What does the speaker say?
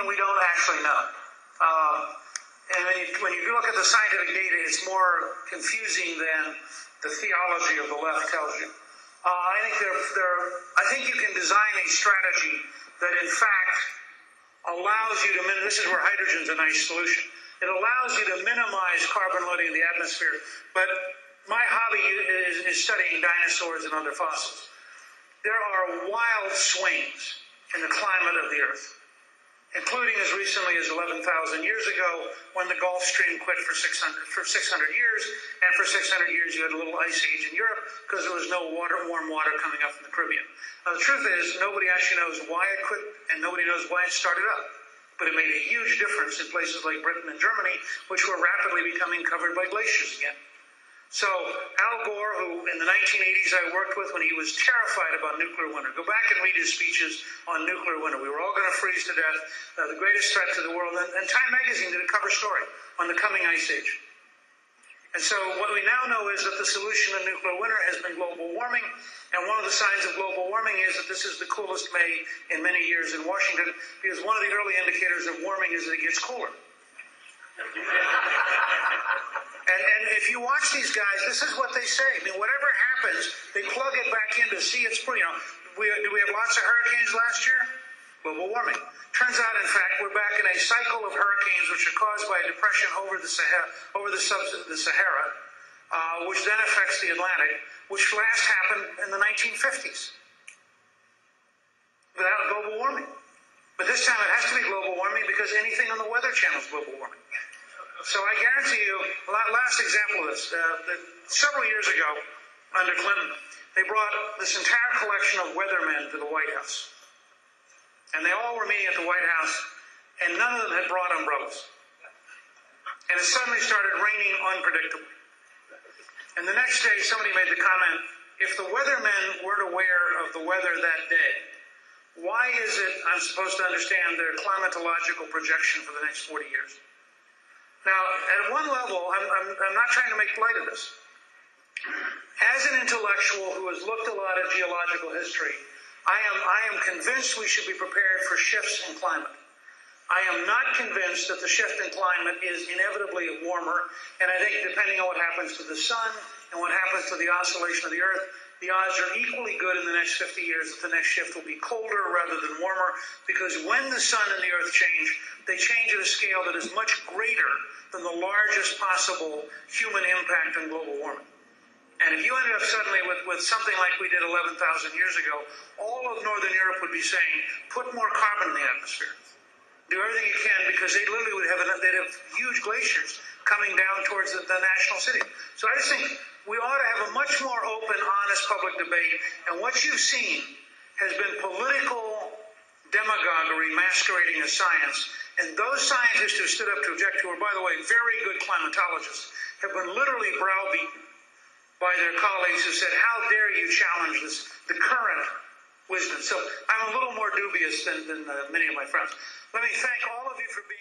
we don't actually know. And when you look at the scientific data, it's more confusing than the theology of the left tells you. I think you can design a strategy that, in fact, allows you to this is where hydrogen's a nice solution. It allows you to minimize carbon loading in the atmosphere. But my hobby is studying dinosaurs and other fossils. There are wild swings in the climate of the Earth, including as recently as 11,000 years ago when the Gulf Stream quit for 600 years, and for 600 years you had a little ice age in Europe because there was no warm water coming up from the Caribbean. Now, the truth is, nobody actually knows why it quit, and nobody knows why it started up. But it made a huge difference in places like Britain and Germany, which were rapidly becoming covered by glaciers again. So Al Gore, who in the 1980s I worked with when he was terrified about nuclear winter, go back and read his speeches on nuclear winter. We were all going to freeze to death, the greatest threat to the world. And Time magazine did a cover story on the coming ice age. And so what we now know is that the solution to nuclear winter has been global warming. And one of the signs of global warming is that this is the coolest May in many years in Washington, because one of the early indicators of warming is that it gets cooler. And if you watch these guys, this is what they say. I mean, whatever happens, they plug it back in to see it's pretty. Do we have lots of hurricanes last year? Global warming. Turns out, in fact, we're back in a cycle of hurricanes which are caused by a depression over the Sahara, which then affects the Atlantic, which last happened in the 1950s without global warming. But this time it has to be global warming because anything on the Weather Channel is global warming. So I guarantee you, last example of this, several years ago, under Clinton, they brought this entire collection of weathermen to the White House. And they all were meeting at the White House, and none of them had brought umbrellas. And it suddenly started raining unpredictably. And the next day, somebody made the comment, if the weathermen weren't aware of the weather that day, why is it I'm supposed to understand their climatological projection for the next 40 years? Now, at one level, I'm not trying to make light of this. As an intellectual who has looked a lot at geological history, I am convinced we should be prepared for shifts in climate. I am not convinced that the shift in climate is inevitably warmer, and I think depending on what happens to the sun and what happens to the oscillation of the Earth, the odds are equally good in the next 50 years that the next shift will be colder rather than warmer, because when the sun and the Earth change, they change at a scale that is much greater than the largest possible human impact on global warming. And if you ended up suddenly with something like we did 11,000 years ago, all of Northern Europe would be saying, put more carbon in the atmosphere. Do everything you can, because they literally would they'd have huge glaciers coming down towards the national city. So I just think we ought to have a much more open, honest public debate. And what you've seen has been political demagoguery masquerading as science. And those scientists who stood up to object to, are, by the way, very good climatologists, have been literally browbeaten by their colleagues who said, how dare you challenge the current wisdom. So I'm a little more dubious than many of my friends. Let me thank all of you for being